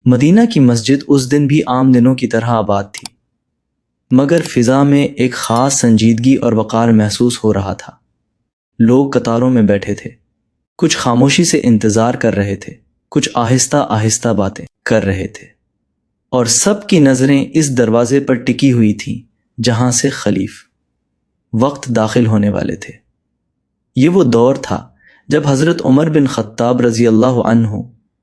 مدینہ کی مسجد اس دن بھی عام دنوں کی طرح آباد تھی، مگر فضا میں ایک خاص سنجیدگی اور وقار محسوس ہو رہا تھا۔ لوگ قطاروں میں بیٹھے تھے، کچھ خاموشی سے انتظار کر رہے تھے، کچھ آہستہ آہستہ باتیں کر رہے تھے، اور سب کی نظریں اس دروازے پر ٹکی ہوئی تھیں جہاں سے خلیف وقت داخل ہونے والے تھے۔ یہ وہ دور تھا جب حضرت عمر بن خطاب رضی اللہ عنہ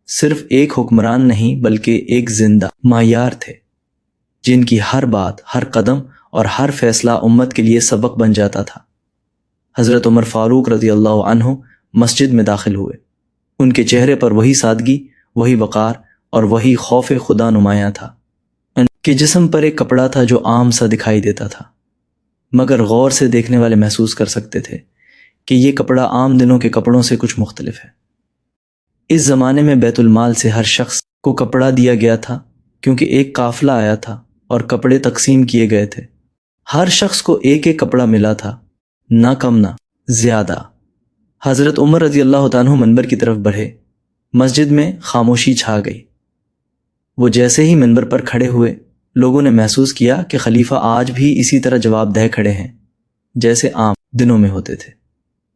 صرف ایک حکمران نہیں بلکہ ایک زندہ معیار تھے، جن کی ہر بات، ہر قدم اور ہر فیصلہ امت کے لیے سبق بن جاتا تھا۔ حضرت عمر فاروق رضی اللہ عنہ مسجد میں داخل ہوئے۔ ان کے چہرے پر وہی سادگی، وہی وقار اور وہی خوف خدا نمایاں تھا۔ ان کے جسم پر ایک کپڑا تھا جو عام سا دکھائی دیتا تھا، مگر غور سے دیکھنے والے محسوس کر سکتے تھے کہ یہ کپڑا عام دنوں کے کپڑوں سے کچھ مختلف ہے۔ اس زمانے میں بیت المال سے ہر شخص کو کپڑا دیا گیا تھا، کیونکہ ایک قافلہ آیا تھا اور کپڑے تقسیم کیے گئے تھے۔ ہر شخص کو ایک ایک کپڑا ملا تھا، نہ کم نہ زیادہ۔ حضرت عمر رضی اللہ عنہ منبر کی طرف بڑھے۔ مسجد میں خاموشی چھا گئی۔ وہ جیسے ہی منبر پر کھڑے ہوئے، لوگوں نے محسوس کیا کہ خلیفہ آج بھی اسی طرح جواب دہ کھڑے ہیں جیسے عام دنوں میں ہوتے تھے۔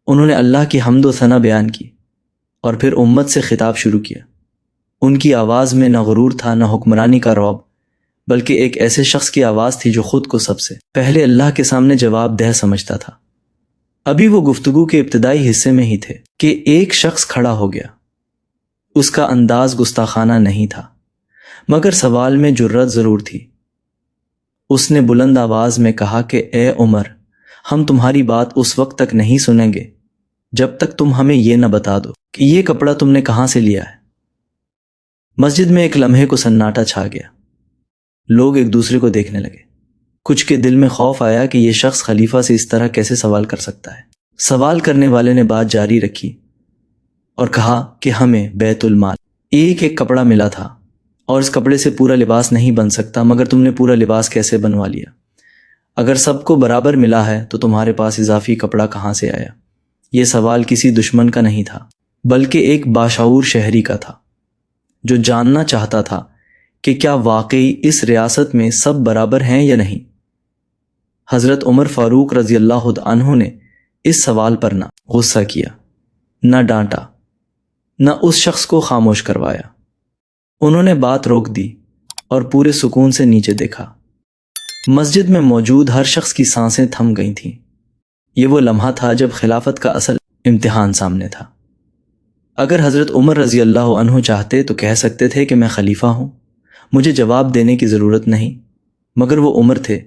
انہوں نے اللہ کی حمد و ثنا بیان کی اور پھر امت سے خطاب شروع کیا۔ ان کی آواز میں نہ غرور تھا، نہ حکمرانی کا رعب، بلکہ ایک ایسے شخص کی آواز تھی جو خود کو سب سے پہلے اللہ کے سامنے جواب دہ سمجھتا تھا۔ ابھی وہ گفتگو کے ابتدائی حصے میں ہی تھے کہ ایک شخص کھڑا ہو گیا۔ اس کا انداز گستاخانہ نہیں تھا، مگر سوال میں جرأت ضرور تھی۔ اس نے بلند آواز میں کہا کہ اے عمر، ہم تمہاری بات اس وقت تک نہیں سنیں گے جب تک تم ہمیں یہ نہ بتا دو کہ یہ کپڑا تم نے کہاں سے لیا ہے۔ مسجد میں ایک لمحے کو سناٹا چھا گیا۔ لوگ ایک دوسرے کو دیکھنے لگے۔ کچھ کے دل میں خوف آیا کہ یہ شخص خلیفہ سے اس طرح کیسے سوال کر سکتا ہے۔ سوال کرنے والے نے بات جاری رکھی اور کہا کہ ہمیں بیت المال ایک ایک کپڑا ملا تھا اور اس کپڑے سے پورا لباس نہیں بن سکتا، مگر تم نے پورا لباس کیسے بنوا لیا؟ اگر سب کو برابر ملا ہے تو تمہارے پاس اضافی کپڑا کہاں سے آیا؟ یہ سوال کسی دشمن کا نہیں تھا، بلکہ ایک باشعور شہری کا تھا جو جاننا چاہتا تھا کہ کیا واقعی اس ریاست میں سب برابر ہیں یا نہیں۔ حضرت عمر فاروق رضی اللہ عنہ نے اس سوال پر نہ غصہ کیا، نہ ڈانٹا، نہ اس شخص کو خاموش کروایا۔ انہوں نے بات روک دی اور پورے سکون سے نیچے دیکھا۔ مسجد میں موجود ہر شخص کی سانسیں تھم گئی تھیں۔ یہ وہ لمحہ تھا جب خلافت کا اصل امتحان سامنے تھا۔ اگر حضرت عمر رضی اللہ عنہ چاہتے تو کہہ سکتے تھے کہ میں خلیفہ ہوں، مجھے جواب دینے کی ضرورت نہیں، مگر وہ عمر تھے،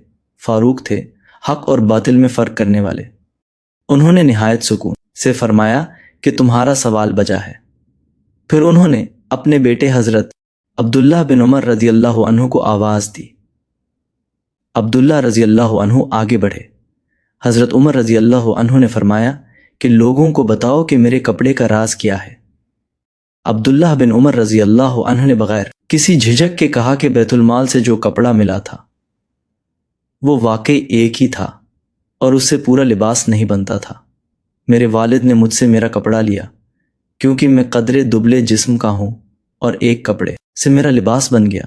فاروق تھے، حق اور باطل میں فرق کرنے والے۔ انہوں نے نہایت سکون سے فرمایا کہ تمہارا سوال بجا ہے۔ پھر انہوں نے اپنے بیٹے حضرت عبداللہ بن عمر رضی اللہ عنہ کو آواز دی۔ عبداللہ رضی اللہ عنہ آگے بڑھے۔ حضرت عمر رضی اللہ عنہ نے فرمایا کہ لوگوں کو بتاؤ کہ میرے کپڑے کا راز کیا ہے۔ عبداللہ بن عمر رضی اللہ عنہ نے بغیر کسی جھجک کے کہا کہ بیت المال سے جو کپڑا ملا تھا وہ واقعی ایک ہی تھا اور اس سے پورا لباس نہیں بنتا تھا۔ میرے والد نے مجھ سے میرا کپڑا لیا کیونکہ میں قدرے دبلے جسم کا ہوں، اور ایک کپڑے سے میرا لباس بن گیا،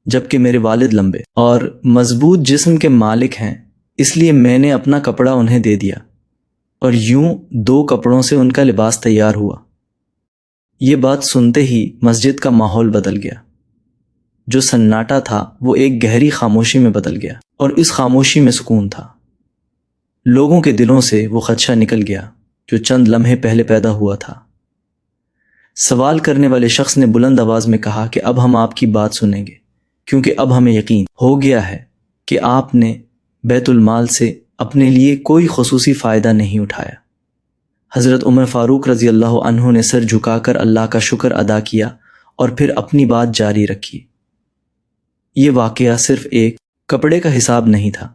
جبکہ میرے والد لمبے اور مضبوط جسم کے مالک ہیں، اس لیے میں نے اپنا کپڑا انہیں دے دیا اور یوں 2 کپڑوں سے ان کا لباس تیار ہوا۔ یہ بات سنتے ہی مسجد کا ماحول بدل گیا۔ جو سناٹا تھا وہ ایک گہری خاموشی میں بدل گیا، اور اس خاموشی میں سکون تھا۔ لوگوں کے دلوں سے وہ خدشہ نکل گیا جو چند لمحے پہلے پیدا ہوا تھا۔ سوال کرنے والے شخص نے بلند آواز میں کہا کہ اب ہم آپ کی بات سنیں گے، کیونکہ اب ہمیں یقین ہو گیا ہے کہ آپ نے بیت المال سے اپنے لیے کوئی خصوصی فائدہ نہیں اٹھایا۔ حضرت عمر فاروق رضی اللہ عنہ نے سر جھکا کر اللہ کا شکر ادا کیا اور پھر اپنی بات جاری رکھی۔ یہ واقعہ صرف ایک کپڑے کا حساب نہیں تھا،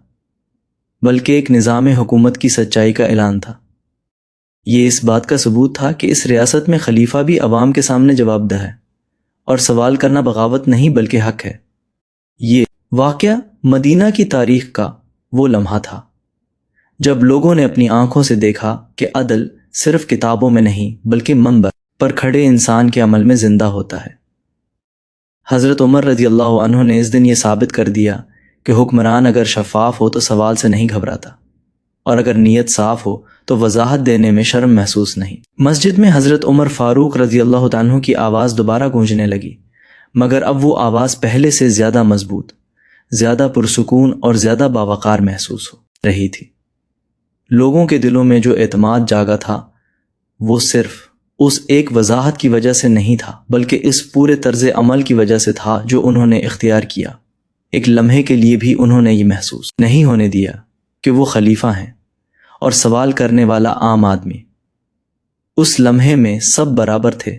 بلکہ ایک نظام حکومت کی سچائی کا اعلان تھا۔ یہ اس بات کا ثبوت تھا کہ اس ریاست میں خلیفہ بھی عوام کے سامنے جواب دہ ہے، اور سوال کرنا بغاوت نہیں بلکہ حق ہے۔ یہ واقعہ مدینہ کی تاریخ کا وہ لمحہ تھا جب لوگوں نے اپنی آنکھوں سے دیکھا کہ عدل صرف کتابوں میں نہیں بلکہ منبر پر کھڑے انسان کے عمل میں زندہ ہوتا ہے۔ حضرت عمر رضی اللہ عنہ نے اس دن یہ ثابت کر دیا کہ حکمران اگر شفاف ہو تو سوال سے نہیں گھبراتا، اور اگر نیت صاف ہو تو وضاحت دینے میں شرم محسوس نہیں۔ مسجد میں حضرت عمر فاروق رضی اللہ عنہ کی آواز دوبارہ گونجنے لگی، مگر اب وہ آواز پہلے سے زیادہ مضبوط، زیادہ پرسکون اور زیادہ باوقار محسوس ہو رہی تھی۔ لوگوں کے دلوں میں جو اعتماد جاگا تھا وہ صرف اس ایک وضاحت کی وجہ سے نہیں تھا، بلکہ اس پورے طرز عمل کی وجہ سے تھا جو انہوں نے اختیار کیا۔ ایک لمحے کے لیے بھی انہوں نے یہ محسوس نہیں ہونے دیا کہ وہ خلیفہ ہیں اور سوال کرنے والا عام آدمی۔ اس لمحے میں سب برابر تھے،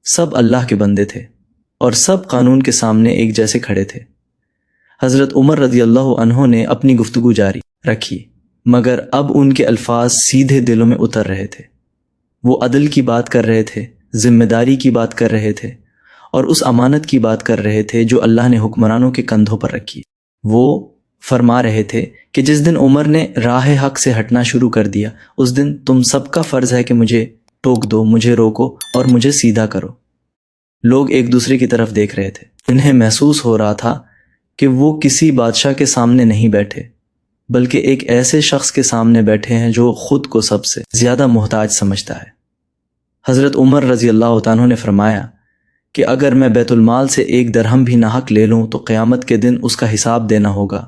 سب اللہ کے بندے تھے اور سب قانون کے سامنے ایک جیسے کھڑے تھے۔ حضرت عمر رضی اللہ عنہ نے اپنی گفتگو جاری رکھی، مگر اب ان کے الفاظ سیدھے دلوں میں اتر رہے تھے۔ وہ عدل کی بات کر رہے تھے، ذمہ داری کی بات کر رہے تھے اور اس امانت کی بات کر رہے تھے جو اللہ نے حکمرانوں کے کندھوں پر رکھی۔ وہ فرما رہے تھے کہ جس دن عمر نے راہ حق سے ہٹنا شروع کر دیا، اس دن تم سب کا فرض ہے کہ مجھے ٹوک دو، مجھے روکو اور مجھے سیدھا کرو۔ لوگ ایک دوسرے کی طرف دیکھ رہے تھے۔ انہیں محسوس ہو رہا تھا کہ وہ کسی بادشاہ کے سامنے نہیں بیٹھے، بلکہ ایک ایسے شخص کے سامنے بیٹھے ہیں جو خود کو سب سے زیادہ محتاج سمجھتا ہے۔ حضرت عمر رضی اللہ عنہ نے فرمایا کہ اگر میں بیت المال سے 1 درہم بھی ناحق لے لوں تو قیامت کے دن اس کا حساب دینا ہوگا،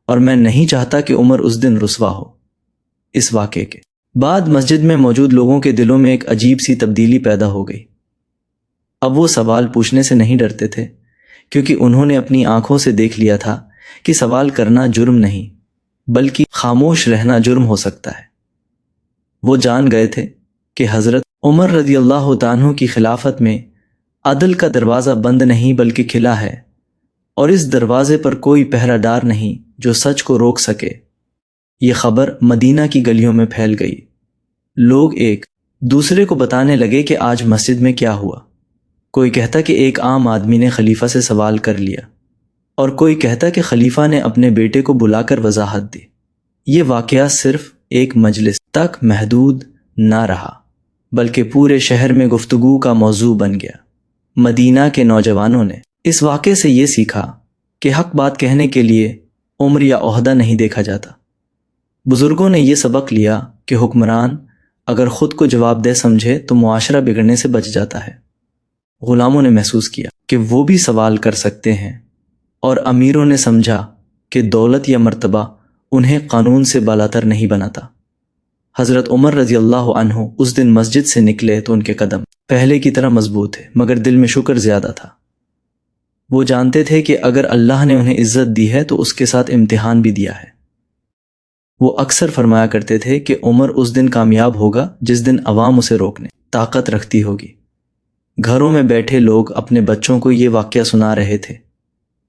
اور میں نہیں چاہتا کہ عمر اس دن رسوا ہو۔ اس واقعے کے بعد مسجد میں موجود لوگوں کے دلوں میں ایک عجیب سی تبدیلی پیدا ہو گئی۔ اب وہ سوال پوچھنے سے نہیں ڈرتے تھے، کیونکہ انہوں نے اپنی آنکھوں سے دیکھ لیا تھا کہ سوال کرنا جرم نہیں بلکہ خاموش رہنا جرم ہو سکتا ہے۔ وہ جان گئے تھے کہ حضرت عمر رضی اللہ عنہ کی خلافت میں عدل کا دروازہ بند نہیں بلکہ کھلا ہے، اور اس دروازے پر کوئی پہرہ دار نہیں جو سچ کو روک سکے۔ یہ خبر مدینہ کی گلیوں میں پھیل گئی۔ لوگ ایک دوسرے کو بتانے لگے کہ آج مسجد میں کیا ہوا۔ کوئی کہتا کہ ایک عام آدمی نے خلیفہ سے سوال کر لیا، اور کوئی کہتا کہ خلیفہ نے اپنے بیٹے کو بلا کر وضاحت دی۔ یہ واقعہ صرف ایک مجلس تک محدود نہ رہا، بلکہ پورے شہر میں گفتگو کا موضوع بن گیا۔ مدینہ کے نوجوانوں نے اس واقعے سے یہ سیکھا کہ حق بات کہنے کے لیے عمر یا عہدہ نہیں دیکھا جاتا۔ بزرگوں نے یہ سبق لیا کہ حکمران اگر خود کو جواب دہ سمجھے تو معاشرہ بگڑنے سے بچ جاتا ہے۔ غلاموں نے محسوس کیا کہ وہ بھی سوال کر سکتے ہیں، اور امیروں نے سمجھا کہ دولت یا مرتبہ انہیں قانون سے بالاتر نہیں بناتا۔ حضرت عمر رضی اللہ عنہ اس دن مسجد سے نکلے تو ان کے قدم پہلے کی طرح مضبوط تھے، مگر دل میں شکر زیادہ تھا۔ وہ جانتے تھے کہ اگر اللہ نے انہیں عزت دی ہے تو اس کے ساتھ امتحان بھی دیا ہے۔ وہ اکثر فرمایا کرتے تھے کہ عمر اس دن کامیاب ہوگا جس دن عوام اسے روکنے طاقت رکھتی ہوگی۔ گھروں میں بیٹھے لوگ اپنے بچوں کو یہ واقعہ سنا رہے تھے۔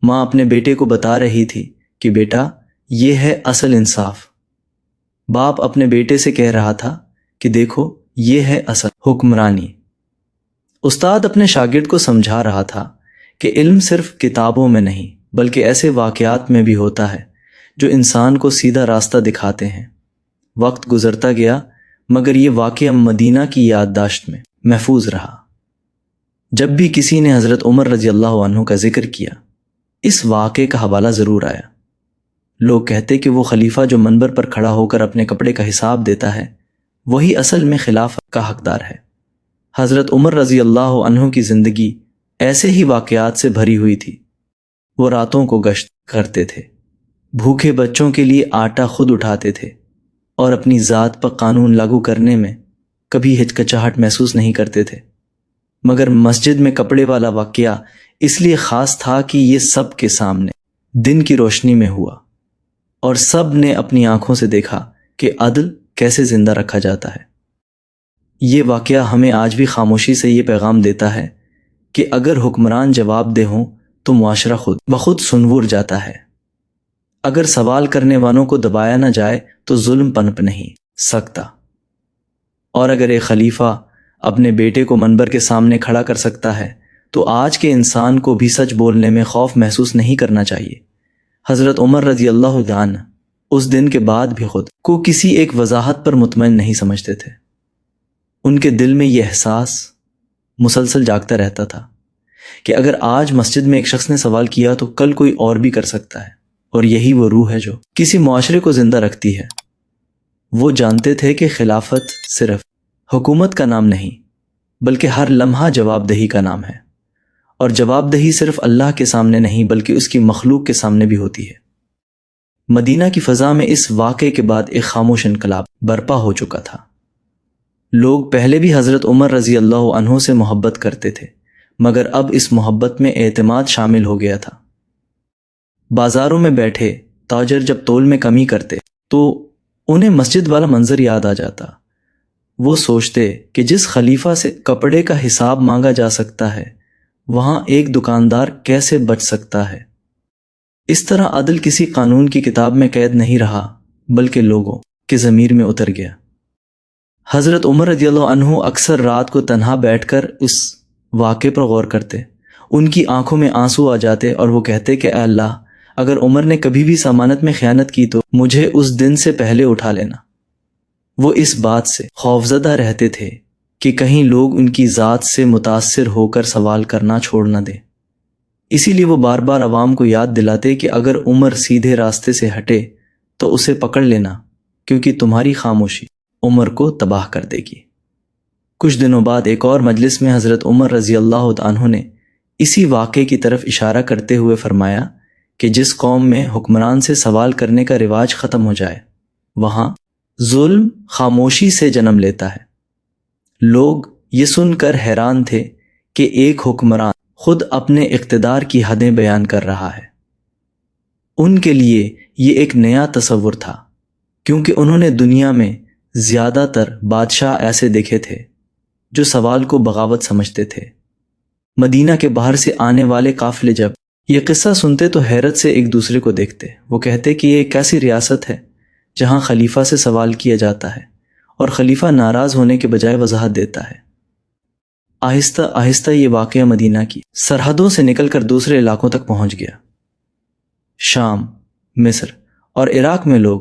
ماں اپنے بیٹے کو بتا رہی تھی کہ بیٹا یہ ہے اصل انصاف۔ باپ اپنے بیٹے سے کہہ رہا تھا کہ دیکھو یہ ہے اصل حکمرانی۔ استاد اپنے شاگرد کو سمجھا رہا تھا کہ علم صرف کتابوں میں نہیں بلکہ ایسے واقعات میں بھی ہوتا ہے جو انسان کو سیدھا راستہ دکھاتے ہیں۔ وقت گزرتا گیا مگر یہ واقعہ مدینہ کی یادداشت میں محفوظ رہا۔ جب بھی کسی نے حضرت عمر رضی اللہ عنہ کا ذکر کیا، اس واقعے کا حوالہ ضرور آیا۔ لوگ کہتے کہ وہ خلیفہ جو منبر پر کھڑا ہو کر اپنے کپڑے کا حساب دیتا ہے وہی اصل میں خلافت کا حقدار ہے۔ حضرت عمر رضی اللہ عنہ کی زندگی ایسے ہی واقعات سے بھری ہوئی تھی۔ وہ راتوں کو گشت کرتے تھے، بھوکے بچوں کے لیے آٹا خود اٹھاتے تھے، اور اپنی ذات پر قانون لاگو کرنے میں کبھی ہچکچاہٹ محسوس نہیں کرتے تھے۔ مگر مسجد میں کپڑے والا واقعہ اس لیے خاص تھا کہ یہ سب کے سامنے دن کی روشنی میں ہوا، اور سب نے اپنی آنکھوں سے دیکھا کہ عدل کیسے زندہ رکھا جاتا ہے۔ یہ واقعہ ہمیں آج بھی خاموشی سے یہ پیغام دیتا ہے کہ اگر حکمران جواب دہ ہوں تو معاشرہ خود بخود سنور جاتا ہے۔ اگر سوال کرنے والوں کو دبایا نہ جائے تو ظلم پنپ نہیں سکتا، اور اگر ایک خلیفہ اپنے بیٹے کو منبر کے سامنے کھڑا کر سکتا ہے تو آج کے انسان کو بھی سچ بولنے میں خوف محسوس نہیں کرنا چاہیے۔ حضرت عمر رضی اللہ عنہ اس دن کے بعد بھی خود کو کسی ایک وضاحت پر مطمئن نہیں سمجھتے تھے۔ ان کے دل میں یہ احساس مسلسل جاگتا رہتا تھا کہ اگر آج مسجد میں ایک شخص نے سوال کیا تو کل کوئی اور بھی کر سکتا ہے، اور یہی وہ روح ہے جو کسی معاشرے کو زندہ رکھتی ہے۔ وہ جانتے تھے کہ خلافت صرف حکومت کا نام نہیں بلکہ ہر لمحہ جواب دہی کا نام ہے، اور جواب دہی صرف اللہ کے سامنے نہیں بلکہ اس کی مخلوق کے سامنے بھی ہوتی ہے۔ مدینہ کی فضا میں اس واقعے کے بعد ایک خاموش انقلاب برپا ہو چکا تھا۔ لوگ پہلے بھی حضرت عمر رضی اللہ عنہ سے محبت کرتے تھے، مگر اب اس محبت میں اعتماد شامل ہو گیا تھا۔ بازاروں میں بیٹھے تاجر جب تول میں کمی کرتے تو انہیں مسجد والا منظر یاد آ جاتا۔ وہ سوچتے کہ جس خلیفہ سے کپڑے کا حساب مانگا جا سکتا ہے وہاں ایک دکاندار کیسے بچ سکتا ہے۔ اس طرح عدل کسی قانون کی کتاب میں قید نہیں رہا بلکہ لوگوں کے ضمیر میں اتر گیا۔ حضرت عمر رضی اللہ عنہ اکثر رات کو تنہا بیٹھ کر اس واقعے پر غور کرتے۔ ان کی آنکھوں میں آنسو آ جاتے اور وہ کہتے کہ اے اللہ، اگر عمر نے کبھی بھی ضمانت میں خیانت کی تو مجھے اس دن سے پہلے اٹھا لینا۔ وہ اس بات سے خوفزدہ رہتے تھے کہ کہیں لوگ ان کی ذات سے متاثر ہو کر سوال کرنا چھوڑ نہ دیں۔ اسی لیے وہ بار بار عوام کو یاد دلاتے کہ اگر عمر سیدھے راستے سے ہٹے تو اسے پکڑ لینا، کیونکہ تمہاری خاموشی عمر کو تباہ کر دے گی۔ کچھ دنوں بعد ایک اور مجلس میں حضرت عمر رضی اللہ عنہ نے اسی واقعے کی طرف اشارہ کرتے ہوئے فرمایا کہ جس قوم میں حکمران سے سوال کرنے کا رواج ختم ہو جائے وہاں ظلم خاموشی سے جنم لیتا ہے۔ لوگ یہ سن کر حیران تھے کہ ایک حکمران خود اپنے اقتدار کی حدیں بیان کر رہا ہے۔ ان کے لیے یہ ایک نیا تصور تھا، کیونکہ انہوں نے دنیا میں زیادہ تر بادشاہ ایسے دیکھے تھے جو سوال کو بغاوت سمجھتے تھے۔ مدینہ کے باہر سے آنے والے قافلے جب یہ قصہ سنتے تو حیرت سے ایک دوسرے کو دیکھتے۔ وہ کہتے کہ یہ ایک ایسی ریاست ہے جہاں خلیفہ سے سوال کیا جاتا ہے اور خلیفہ ناراض ہونے کے بجائے وضاحت دیتا ہے۔ آہستہ آہستہ یہ واقعہ مدینہ کی سرحدوں سے نکل کر دوسرے علاقوں تک پہنچ گیا۔ شام، مصر اور عراق میں لوگ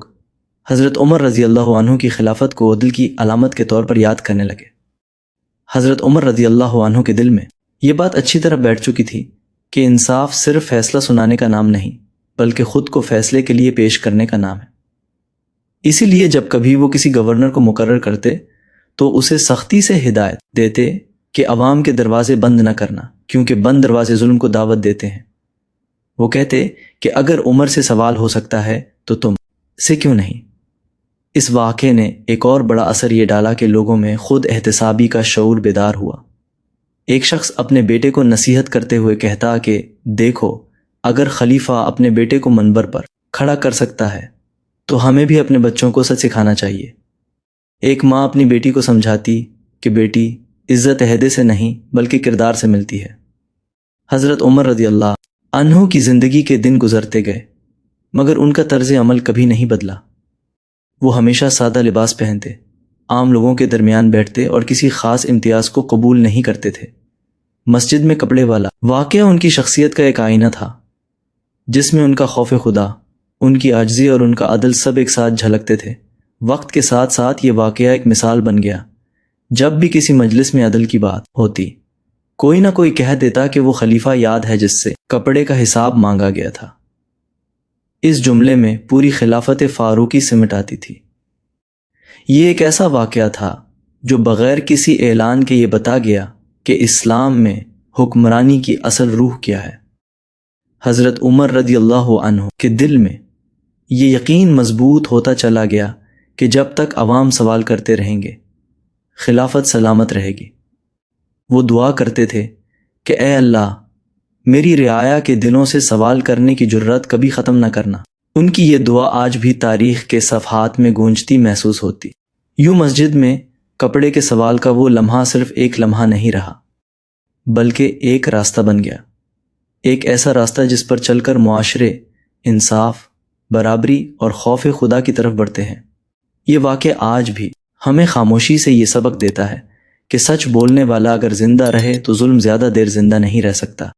حضرت عمر رضی اللہ عنہ کی خلافت کو عدل کی علامت کے طور پر یاد کرنے لگے۔ حضرت عمر رضی اللہ عنہ کے دل میں یہ بات اچھی طرح بیٹھ چکی تھی کہ انصاف صرف فیصلہ سنانے کا نام نہیں بلکہ خود کو فیصلے کے لیے پیش کرنے کا نام ہے۔ اسی لیے جب کبھی وہ کسی گورنر کو مقرر کرتے تو اسے سختی سے ہدایت دیتے کہ عوام کے دروازے بند نہ کرنا، کیونکہ بند دروازے ظلم کو دعوت دیتے ہیں۔ وہ کہتے کہ اگر عمر سے سوال ہو سکتا ہے تو تم سے کیوں نہیں۔ اس واقعے نے ایک اور بڑا اثر یہ ڈالا کہ لوگوں میں خود احتسابی کا شعور بیدار ہوا۔ ایک شخص اپنے بیٹے کو نصیحت کرتے ہوئے کہتا کہ دیکھو، اگر خلیفہ اپنے بیٹے کو منبر پر کھڑا کر سکتا ہے تو ہمیں بھی اپنے بچوں کو سچ سکھانا چاہیے۔ ایک ماں اپنی بیٹی کو سمجھاتی کہ بیٹی، عزت عہدے سے نہیں بلکہ کردار سے ملتی ہے۔ حضرت عمر رضی اللہ عنہ کی زندگی کے دن گزرتے گئے مگر ان کا طرز عمل کبھی نہیں بدلا۔ وہ ہمیشہ سادہ لباس پہنتے، عام لوگوں کے درمیان بیٹھتے اور کسی خاص امتیاز کو قبول نہیں کرتے تھے۔ مسجد میں کپڑے والا واقعہ ان کی شخصیت کا ایک آئینہ تھا، جس میں ان کا خوف خدا، ان کی عاجزی اور ان کا عدل سب ایک ساتھ جھلکتے تھے۔ وقت کے ساتھ ساتھ یہ واقعہ ایک مثال بن گیا۔ جب بھی کسی مجلس میں عدل کی بات ہوتی، کوئی نہ کوئی کہہ دیتا کہ وہ خلیفہ یاد ہے جس سے کپڑے کا حساب مانگا گیا تھا۔ اس جملے میں پوری خلافت فاروقی سمٹ آتی تھی۔ یہ ایک ایسا واقعہ تھا جو بغیر کسی اعلان کے یہ بتا گیا کہ اسلام میں حکمرانی کی اصل روح کیا ہے۔ حضرت عمر رضی اللہ عنہ کے دل میں یہ یقین مضبوط ہوتا چلا گیا کہ جب تک عوام سوال کرتے رہیں گے، خلافت سلامت رہے گی۔ وہ دعا کرتے تھے کہ اے اللہ، میری رعایا کے دلوں سے سوال کرنے کی جرات کبھی ختم نہ کرنا۔ ان کی یہ دعا آج بھی تاریخ کے صفحات میں گونجتی محسوس ہوتی۔ یوں مسجد میں کپڑے کے سوال کا وہ لمحہ صرف ایک لمحہ نہیں رہا بلکہ ایک راستہ بن گیا، ایک ایسا راستہ جس پر چل کر معاشرے انصاف، برابری اور خوف خدا کی طرف بڑھتے ہیں۔ یہ واقعہ آج بھی ہمیں خاموشی سے یہ سبق دیتا ہے کہ سچ بولنے والا اگر زندہ رہے تو ظلم زیادہ دیر زندہ نہیں رہ سکتا۔